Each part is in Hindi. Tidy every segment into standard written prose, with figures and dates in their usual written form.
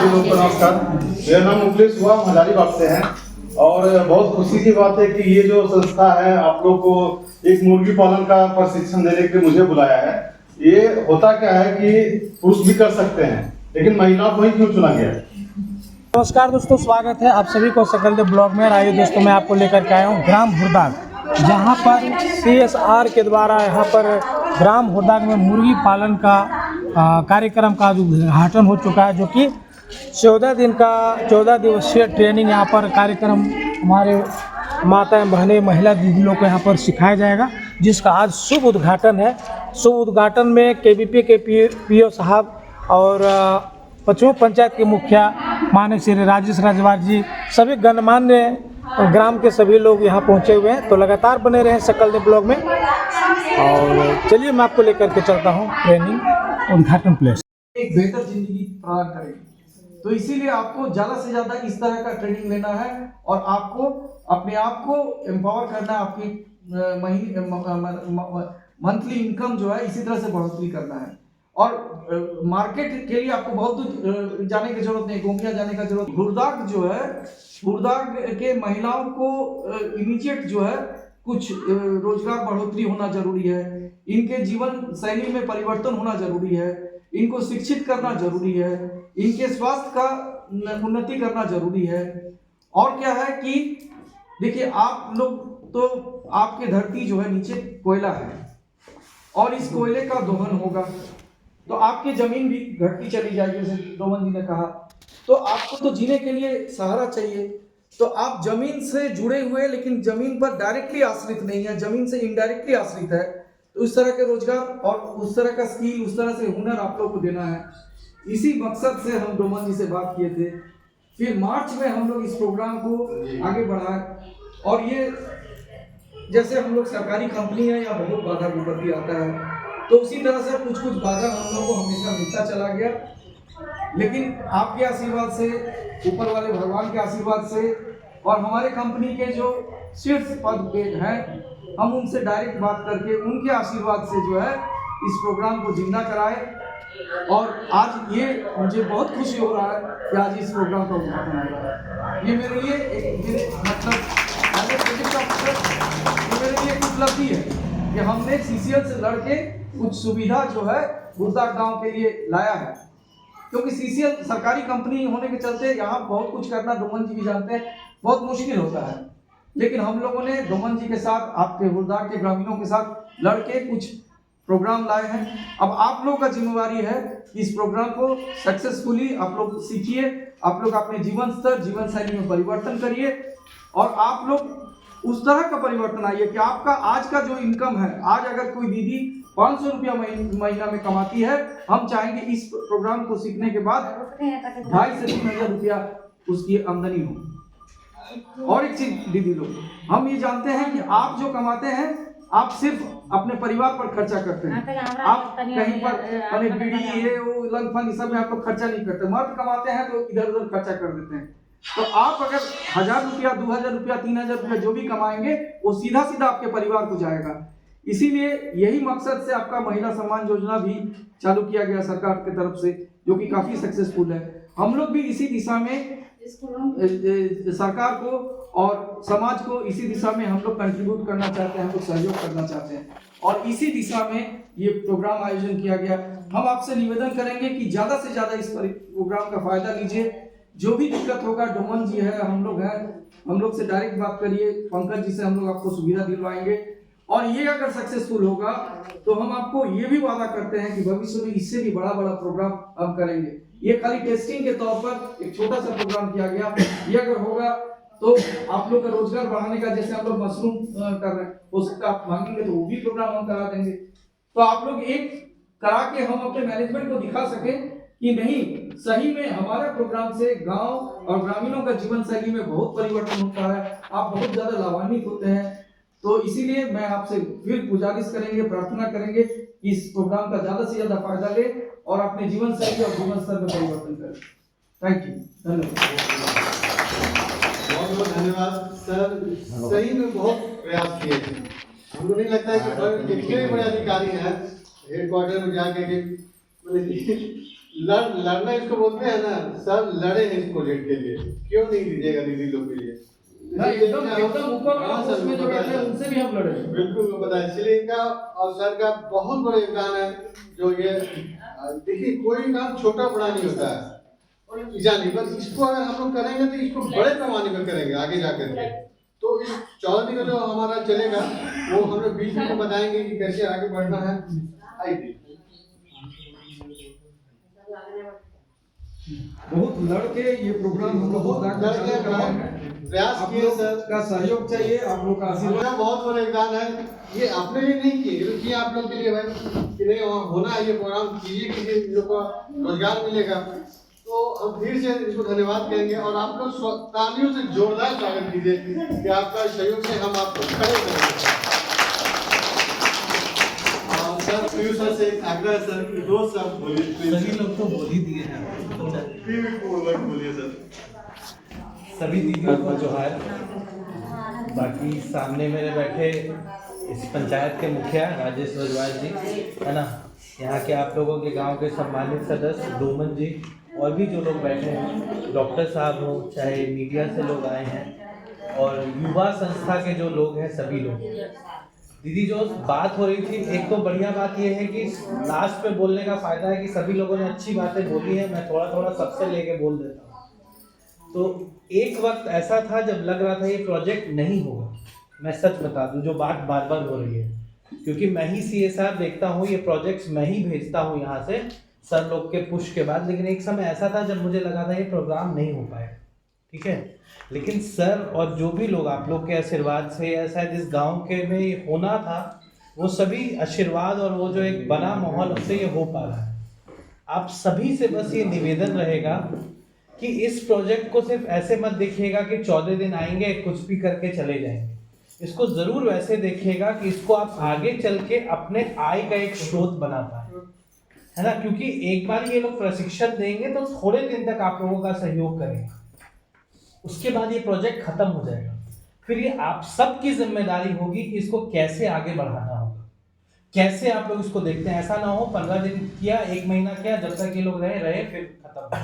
सभी लोगों को नमस्कार। मेरा नाम मुखलेश हुआ हजारीबाग से है और बहुत खुशी की बात है कि ये जो संस्था है आप लोग को एक मुर्गी पालन का प्रशिक्षण देने के लिए मुझे बुलाया है। ये होता क्या है कि पुरुष भी कर सकते हैं लेकिन महिलाओं को ही क्यों चुना गया? नमस्कार दोस्तों, स्वागत है आप सभी को सकल देव ब्लॉग में। आइए दोस्तों, मैं आपको लेकर के आया हूँ ग्राम हुरदाग, जहाँ पर CSR के द्वारा यहाँ पर ग्राम हुरदाग में मुर्गी पालन का कार्यक्रम का उद्घाटन हो चुका है, जो कि 14 दिवसीय ट्रेनिंग यहाँ पर कार्यक्रम हमारे माताएं बहनें महिला दीदी लोग को यहाँ पर सिखाया जाएगा, जिसका आज शुभ उद्घाटन है। शुभ उद्घाटन में KVP के PO साहब और पश्चिम पंचायत के मुखिया माननीय श्री राजेश राजवार जी, सभी गणमान्य ग्राम के सभी लोग यहाँ पहुँचे हुए हैं। तो लगातार बने रहे सकल देव ब्लॉग में, और चलिए मैं आपको लेकर के चलता हूँ ट्रेनिंग उद्घाटन प्लेस। एक बेहतर जिंदगी प्रदान करेगी, तो इसीलिए आपको ज़्यादा से ज़्यादा इस तरह का ट्रेनिंग लेना है और आपको अपने आप को एम्पावर करना है। आपकी मंथली इनकम जो है इसी तरह से बढ़ोतरी करना है। और मार्केट के लिए आपको बहुत दूर जाने की जरूरत नहीं, गोमिया जाने का जरूरत। हुरदाग जो है, हुरदाग के महिलाओं को इमीडिएट जो है कुछ रोजगार बढ़ोतरी होना जरूरी है, इनके जीवन शैली में परिवर्तन होना जरूरी है, इनको शिक्षित करना जरूरी है, इनके स्वास्थ्य का उन्नति करना जरूरी है। और क्या है कि देखिए, आप लोग तो आपके धरती जो है नीचे कोयला है और इस कोयले का दोहन होगा तो आपकी जमीन भी घटती चली जाएगी, जैसे डोमन जी ने कहा। तो आपको तो जीने के लिए सहारा चाहिए, तो आप जमीन से जुड़े हुए लेकिन जमीन पर डायरेक्टली आश्रित नहीं है, जमीन से इनडायरेक्टली आश्रित है। तो उस तरह के रोजगार और उस तरह का स्किल, उस तरह से हुनर आप लोग को देना है। इसी मकसद से हम डोमन जी से बात किए थे। फिर मार्च में हम लोग इस प्रोग्राम को आगे बढ़ाए, और ये जैसे हम लोग सरकारी कंपनी है या बहुत बाधा विपत्ति आता है, तो उसी तरह से कुछ बाधा हम लोग को हमेशा मिलता चला गया। लेकिन आपके आशीर्वाद से, ऊपर वाले भगवान के आशीर्वाद से और हमारे कंपनी के जो शीर्ष पद पे हैं, हम उनसे डायरेक्ट बात करके उनके आशीर्वाद से जो है इस प्रोग्राम को जिंदा कराए। और आज ये मुझे बहुत खुशी हो रहा है कि आज इस प्रोग्राम का उद्घाटन हो रहा है। ये मेरे लिए एक उपलब्धि है कि हमने CCL से लड़के कुछ सुविधा जो है हुरदाग गांव के लिए लाया है, क्योंकि CCL सरकारी कंपनी होने के चलते यहाँ बहुत कुछ करना, डोमन जी भी जानते हैं, बहुत मुश्किल होता है। लेकिन हम लोगों ने डोमन जी के साथ, आपके हुरदाग के ग्रामीणों के साथ लड़के कुछ प्रोग्राम लाए हैं। अब आप लोगों का जिम्मेवारी है कि इस प्रोग्राम को सक्सेसफुली आप लोग सीखिए, आप लोग अपने जीवन स्तर, जीवन शैली में परिवर्तन करिए, और आप लोग उस तरह का परिवर्तन आइए कि आपका आज का जो इनकम है, आज अगर कोई दीदी 500 रुपया महीना में कमाती है, हम चाहेंगे इस प्रोग्राम को सीखने के बाद 2,500 से 3,000 रुपया उसकी आमदनी हो। और एक चीज दीदी लोग, हम ये जानते हैं कि आप जो कमाते हैं, आप सिर्फ अपने परिवार पर खर्चा करते हैं, आप कहीं पर बीड़ी ये वो लंग फंग सब में आप लोग खर्चा नहीं करते। मर्द कमाते हैं तो इधर उधर खर्चा कर देते हैं। तो आप अगर 1,000 रुपया, 2,000 रुपया, 3,000 रुपया जो भी कमाएंगे, वो सीधा सीधा आपके परिवार को जाएगा। इसीलिए यही मकसद से आपका महिला सम्मान योजना भी चालू किया गया सरकार की तरफ से, जो कि काफी सक्सेसफुल है। हम लोग भी इसी दिशा में सरकार को और समाज को इसी दिशा में हम लोग कंट्रीब्यूट करना चाहते हैं, हम लोग सहयोग करना चाहते हैं, और इसी दिशा में ये प्रोग्राम आयोजन किया गया। हम आपसे निवेदन करेंगे कि ज्यादा से ज्यादा इस प्रोग्राम का फायदा लीजिए। जो भी दिक्कत होगा, डोमन जी है, हम लोग हैं, हम लोग से डायरेक्ट बात करिए, पंकज जी से हम लोग आपको सुविधा दिलवाएंगे। और ये अगर सक्सेसफुल होगा तो हम आपको ये भी वादा करते हैं कि भविष्य में इससे भी बड़ा प्रोग्राम हम करेंगे। ये खाली टेस्टिंग के तौर पर एक छोटा सा प्रोग्राम किया गया, ये अगर होगा तो आप लोग का रोजगार बढ़ाने का, जैसे हम लोग मशरूम कर रहे हैं, हो सकता है आप मांगेंगे तो वो भी प्रोग्राम हम करा देंगे। तो आप लोग एक करा के हम अपने मैनेजमेंट को दिखा सकें कि नहीं, सही में हमारा प्रोग्राम से गांव और ग्रामीणों का जीवन शैली में बहुत परिवर्तन होता है, आप बहुत ज्यादा लाभान्वित होते हैं। तो इसीलिए मैं आपसे फिर गुजारिश करेंगे, प्रार्थना करेंगे कि इस प्रोग्राम का ज्यादा से ज्यादा फायदा ले और अपने जीवन शैली और जीवन स्तर में परिवर्तन करें। थैंक यू, धन्यवाद। बहुत बहुत धन्यवाद सर, सही में बहुत प्रयास किए हैं। हमको नहीं लगता है कि जितने भी बड़े अधिकारी हैं हेडक्वार्टर में जाके लड़ना इसको बोलते हैं ना, सब लड़े हैं इस प्रोजेक्ट के लिए, क्यों नहीं दीजिएगा दीदी लोग के लिए? एकदम ऊपर उसमें जो बैठे हैं उनसे भी हम लड़े। बिल्कुल बताया, इसलिए इनका और सर का बहुत बड़ा योगदान है। जो ये देखिए, कोई काम छोटा बड़ा नहीं होता है और जानिए, बस इसको अगर हम लोग करेंगे तो इसको बड़े पैमाने पर करेंगे आगे जाकर के। तो इस 14 दिन का जो हमारा चलेगा वो हम लोग बीच में बताएंगे कि कैसे आगे बढ़ना है। आइए, बहुत लड़के ये प्रोग्राम हम लोग प्रयास किए सर का सहयोग चाहिए, आप लोग का आशीर्वाद। बहुत बड़ा योगदान है। ये अपने लिए नहीं किए, ये किया आप लोग के लिए भाई, कि नहीं होना है ये प्रोग्राम, कीजिए, किसी लोग को रोजगार मिलेगा। तो हम फिर से इसको धन्यवाद कहेंगे और आप लोग तालियों से जोरदार स्वागत कीजिए कि आपका सहयोग से हम आपको खड़े करेंगे। सर पीयूष सर से एक आग्रह सर, दो सब बोलिए। सभी लोग तो बोल ही दिए हैं, बोलिए सर। सभी दीदियों को जोहार। बाकी सामने मेरे बैठे इस पंचायत के मुखिया राजेश रजवाल जी, है ना, यहाँ के आप लोगों के गांव के सम्मानित सदस्य डोमन जी, और भी जो लोग बैठे हैं, डॉक्टर साहब हो, चाहे मीडिया से लोग आए हैं, और युवा संस्था के जो लोग हैं, सभी लोग। दीदी जो बात हो रही थी, एक तो बढ़िया बात यह है कि लास्ट पे बोलने का फायदा है कि सभी लोगों ने अच्छी बातें बोली है, मैं थोड़ा थोड़ा सबसे लेके बोल देता हूँ। तो एक वक्त ऐसा था जब लग रहा था ये प्रोजेक्ट नहीं होगा, मैं सच बता दूं, जो बात बार बार हो रही है, क्योंकि मैं ही CSR देखता हूँ, ये प्रोजेक्ट्स मैं ही भेजता हूँ यहाँ से सर लोग के पुश के बाद। लेकिन एक समय ऐसा था जब मुझे लगा था ये प्रोग्राम नहीं हो पाएगा, ठीक है। लेकिन सर और जो भी लोग आप लोग के आशीर्वाद से, या शायद इस गांव के में ये होना था, वो सभी आशीर्वाद और वो जो एक बना माहौल, उससे ये हो पा रहा है। आप सभी से बस ये निवेदन रहेगा कि इस प्रोजेक्ट को सिर्फ ऐसे मत देखिएगा कि 14 दिन आएंगे कुछ भी करके चले जाएंगे। इसको जरूर वैसे देखिएगा कि इसको आप आगे चल के अपने आय का एक स्रोत बना पाए, है ना। क्योंकि एक बार ये लोग प्रशिक्षण देंगे तो थोड़े दिन तक आप लोगों का सहयोग करेंगे, उसके बाद ये प्रोजेक्ट खत्म हो जाएगा। फिर ये आप सबकी जिम्मेदारी होगी कि इसको कैसे आगे बढ़ाना होगा, कैसे आप लोग इसको देखते हैं। ऐसा ना हो 15 दिन किया, 1 महीना किया, जब तक ये लोग रहे फिर खत्म।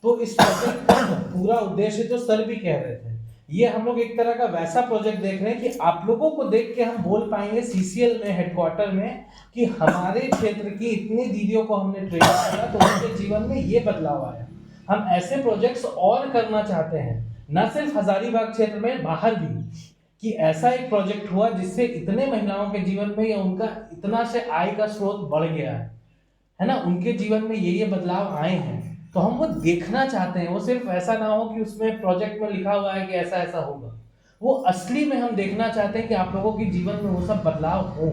तो इस प्रोजेक्ट का पूरा उद्देश्य, जो सर भी कह रहे थे, ये हम लोग एक तरह का वैसा प्रोजेक्ट देख रहे हैं कि आप लोगों को देख के हम बोल पाएंगे CCL में, हेडक्वार्टर में, कि हमारे क्षेत्र की इतनी दीदियों को हमने ट्रेन किया तो उनके जीवन में ये बदलाव आया। हम ऐसे प्रोजेक्ट्स और करना चाहते हैं, न सिर्फ हजारीबाग क्षेत्र में, बाहर भी, कि ऐसा एक प्रोजेक्ट हुआ जिससे इतने महिलाओं के जीवन में या उनका इतना से आय का स्रोत बढ़ गया है ना, उनके जीवन में ये बदलाव आए हैं। तो हम वो देखना चाहते हैं। वो सिर्फ ऐसा ना हो कि उसमें प्रोजेक्ट में लिखा हुआ है कि ऐसा ऐसा होगा, वो असली में हम देखना चाहते हैं कि आप लोगों के जीवन में वो सब बदलाव हो।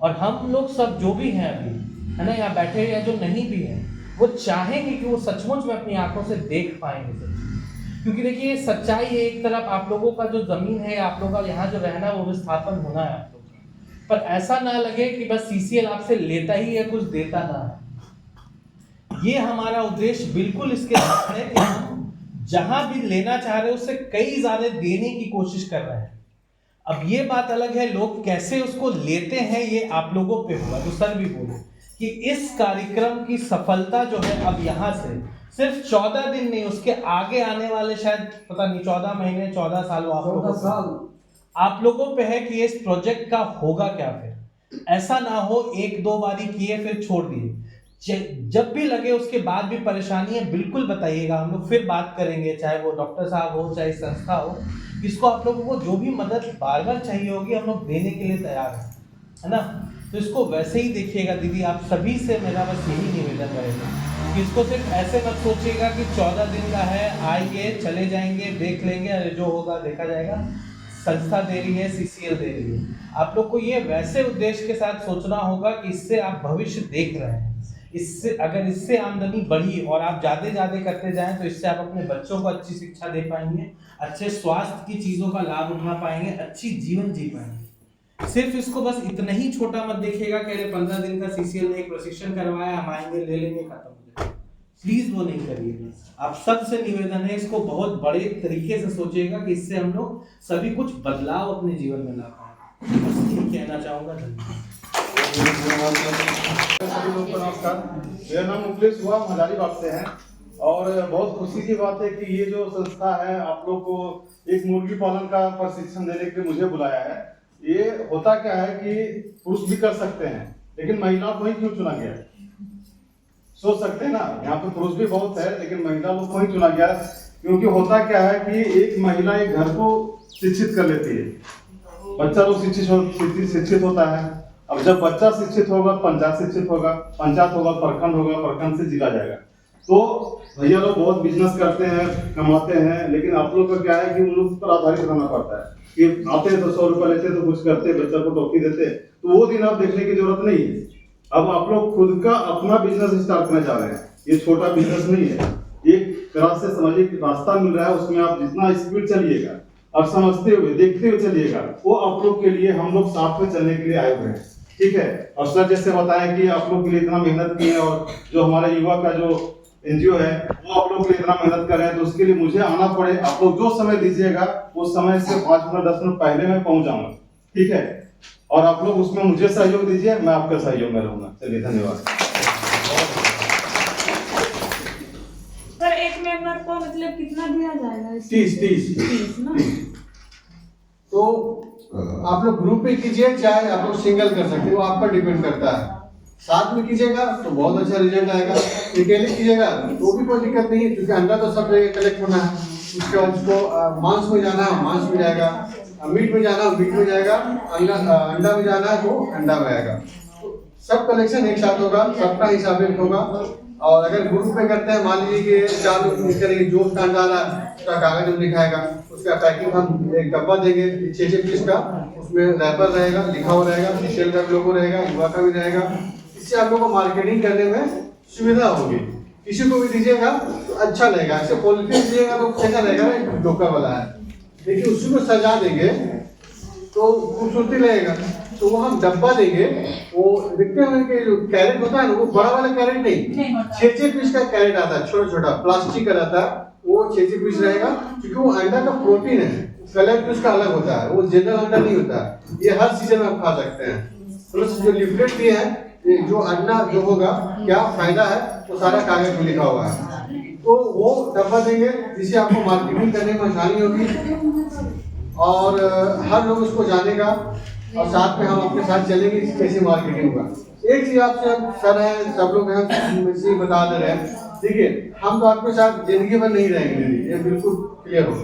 और हम लोग सब जो भी हैं अभी, है ना, यहाँ बैठे या जो नहीं भी हैं, वो चाहेंगे कि वो सचमुच में अपनी आंखों से देख पाएंगे सच। क्योंकि देखिए सच्चाई है, एक तरफ आप लोगों का जो जमीन है, आप लोगों का यहाँ जो रहना है, वो विस्थापन होना है आप लोग का। पर ऐसा ना लगे कि बस CCL आपसे लेता ही है, कुछ देता ना है। ये हमारा उद्देश्य बिल्कुल इसके साथ है कि हम जहां भी लेना चाह रहे हैं उससे कई ज्यादा देने की कोशिश कर रहे हैं। अब ये बात अलग है लोग कैसे उसको लेते हैं, ये आप लोगों पे होगा। तो सर भी बोले कि इस कार्यक्रम की सफलता जो है, अब यहाँ से सिर्फ 14 दिन नहीं, उसके आगे आने वाले शायद पता नहीं 14 महीने, 14 साल, आप लोगों पे है कि इस प्रोजेक्ट का होगा क्या। फिर ऐसा ना हो 1-2 बारी किए फिर छोड़ दिए। जब भी लगे उसके बाद भी परेशानी है, बिल्कुल बताइएगा, हम लोग फिर बात करेंगे, चाहे वो डॉक्टर साहब हो, चाहे संस्था हो। इसको आप लोगों को जो भी मदद बार बार चाहिए होगी, हम लोग देने के लिए तैयार हैं, है ना। तो इसको वैसे ही देखिएगा दीदी, आप सभी से मेरा बस यही निवेदन रहेगा कि इसको सिर्फ ऐसे मत सोचिएगा कि 14 दिन का है, आएंगे चले जाएंगे, देख लेंगे, अरे जो होगा देखा जाएगा। संस्था दे रही है, CCL दे रही है, आप लोग को ये वैसे उद्देश्य के साथ सोचना होगा कि इससे आप भविष्य देख रहे हैं। इससे अगर इससे आमदनी बढ़ी और आप ज़्यादा करते जाएं तो इससे आप अपने बच्चों को अच्छी शिक्षा दे पाएंगे, अच्छे स्वास्थ्य की चीज़ों का लाभ उठा पाएंगे, अच्छी जीवन जी पाएंगे। सिर्फ इसको बस इतना ही छोटा मत देखिएगा कि अरे 15 दिन का CCL ने एक प्रशिक्षण करवाया, हम आएंगे ले लेंगे, खत्म हो जाएगा। प्लीज वो नहीं करिएगा। आप सबसे निवेदन है, इसको बहुत बड़े तरीके से सोचिएगा कि इससे हम लोग सभी कुछ बदलाव अपने जीवन में ला पाएंगे। बस यही कहना चाहूँगा। धन्यवाद। सभी लोगों को नमस्कार। मेरा नाम मुकेश हुआ, हजारी बाग से हैं और बहुत खुशी की बात है कि ये जो संस्था है आप लोग को एक मुर्गी पालन का प्रशिक्षण देने के लिए मुझे बुलाया है। ये होता क्या है कि पुरुष भी कर सकते हैं लेकिन महिला को ही क्यों चुना गया? सोच सकते हैं ना, यहाँ पे पुरुष भी बहुत है लेकिन महिला लोग को ही चुना गया, क्योंकि होता क्या है कि एक महिला एक घर को शिक्षित कर लेती है। बच्चा लोग शिक्षित होता है। अब जब बच्चा शिक्षित होगा, पंचायत शिक्षित होगा, पंचायत होगा, प्रखंड होगा, प्रखंड से जिला जाएगा। तो भैया लोग बहुत बिजनेस करते हैं, कमाते हैं, लेकिन आप लोग का क्या है कि उन लोग पर आधारित रहना पड़ता है कि आते हैं तो 100 रुपये लेते तो कुछ करते, बच्चा को टॉफी देते, तो वो दिन आप देखने की जरूरत नहीं है। अब आप लोग खुद का अपना बिजनेस स्टार्ट करना चाह रहे हैं। ये छोटा बिजनेस नहीं है, एक तरह से समझिए रास्ता मिल रहा है, उसमें आप जितना स्पीड चलिएगा, आप समझते हुए देखते हुए चलिएगा, वो आप लोग के लिए हम लोग साथ में चलने के लिए आए हुए हैं। ठीक है। और सर जैसे बताएं कि आप लोग के लिए इतना मेहनत की है और जो हमारे युवा का जो एनजीओ है वो आप लोग के लिए इतना मेहनत कर रहे हैं, तो उसके लिए मुझे आना पड़े। आप लोग जो समय दीजिएगा उस समय से 5 मिनट 10 मिनट पहले मैं पहुंच जाऊंगा। ठीक है। और आप लोग उसमें मुझे सहयोग दीजिए, मैं आपका सहयोग में रहूंगा। चलिए धन्यवाद। पर एक मेंबर को मतलब कितना दिया जाएगा? 30 ना? तो आप लोग ग्रुप में कीजिए, चाहे आप लोग सिंगल कर सकते हो, वो आप पर डिपेंड करता है। साथ में कीजिएगा तो बहुत अच्छा रिजल्ट आएगा, अकेले कीजिएगा तो भी कोई दिक्कत नहीं है, क्योंकि अंडा तो सब जगह कलेक्ट होना है। उसके बाद उसको मांस में जाना है, मांस में जाएगा, मीट में जाना मीट में जाएगा, अंडा में जाना है तो अंडा में आएगा। तो सब कलेक्शन एक साथ होगा, सबका हिसाब एक होगा। और अगर ग्रुप में करते हैं, मान लीजिए कि 4 लोग मिल करेंगे, जो उसका अंडा आ रहा है उसका कागज हम दिखाएगा, उसका पैकिंग हम एक डब्बा देंगे 6 पीस का, उसमें रैपर रहेगा, लिखा हुआ रहेगा, सेल का लोगो रहेगा, युवा का भी रहेगा। इससे आप लोगों को मार्केटिंग करने में सुविधा होगी। किसी को भी दीजिएगा तो अच्छा लगेगा, ऐसे पॉलिथीन दीजिएगा तो कैसा रहेगा, धोखा वाला है। देखिए उसी को सजा देंगे तो खूबसूरती लगेगा। तो वो हम डब्बा देंगे, वो देखते हैं कि जो कैरेट होता है ना, वो बड़ा वाला कैरेट नहीं, 6 पीस का कैरेट आता है, छोटा छोटा प्लास्टिक का रहता है, वो 6 पीस रहेगा। क्योंकि वो अंडा का प्रोटीन है, कलर भी उसका अलग होता है, वो जनरल अंडा नहीं होता है। ये हर सीजन में आप खा सकते हैं। प्लस जो लिफलेट दिए हैं, जो अंडा जो होगा क्या फायदा है, वो सारा कागज में लिखा हुआ है। तो वो डब्बा देंगे जिससे आपको मार्केटिंग करने में आसानी होगी और हर लोग उसको जानेगा। और साथ में हम अपने साथ चलेंगे कैसे मार्केटिंग होगा। एक चीज आपसे सर है, सब लोग हैं, बता दे रहे हैं। देखिए हम तो आपके साथ जिंदगी भर नहीं रहेंगे दीदी, ये बिल्कुल क्लियर हो,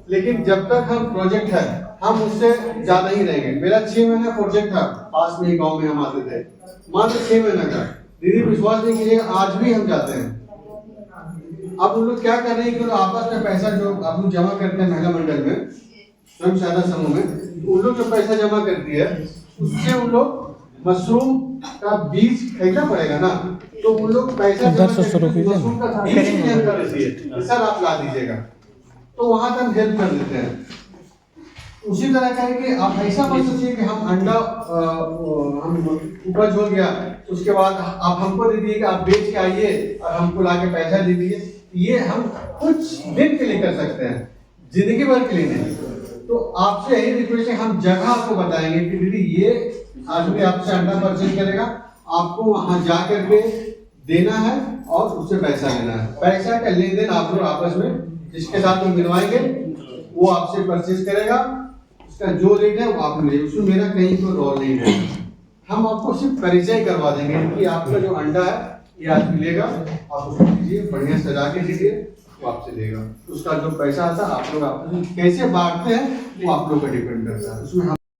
लेकिन जब तक हम प्रोजेक्ट है हम उससे ज्यादा ही रहेंगे। मेरा 6 महीना प्रोजेक्ट था, पास में ही गाँव में हम आते थे, मात्र 6 महीना का। दीदी विश्वास नहीं कीजिएगा, आज भी हम जाते हैं। अब उन लोग क्या कर रहे हैं कि आपस में पैसा जो आप लोग जमा करते हैं महिला मंडल में, स्वयं सहायता समूह में, उन लोग जो पैसा जमा करती है उससे उन लोग मशरूम का बीज खरीदना पड़ेगा ना, तो उन लोग पैसा मशरूम का बीज सर आप ला दीजिएगा, तो वहां तक हम हेल्प कर देते हैं। उसी तरह का है कि आप ऐसा मत सोचिए कि हम अंडा हम उपज हो गया उसके बाद आप हमको दे दिए कि आप बेच के आइए और हमको ला के पैसा दे दिए। ये हम कुछ दिन के लिए कर सकते हैं, जिंदगी भर के लिए नहीं। तो आपसे यही रिक्वेस्ट है, हम जगह आपको बताएंगे कि दीदी ये आदमी आपसे अंडा परचेज करेगा, आपको वहां जा करके देना है और उससे पैसा लेना है। पैसा का लेन देन आप लोग आपस में जिसके साथ में मिलवाएंगे वो आपसे परचेज करेगा, उसका जो रेट है वो आप मिलेगा, उसमें मेरा कहीं कोई रोल नहीं है। हम आपको सिर्फ परिचय करवा देंगे कि आपका जो अंडा है ये आज मिलेगा, आप उसको दीजिए, बढ़िया सजा के दीजिए, वो आपसे लेगा। उसका जो पैसा आता है आप लोग आप कैसे बांटते हैं वो आप लोग पर डिपेंड करता है। उसमें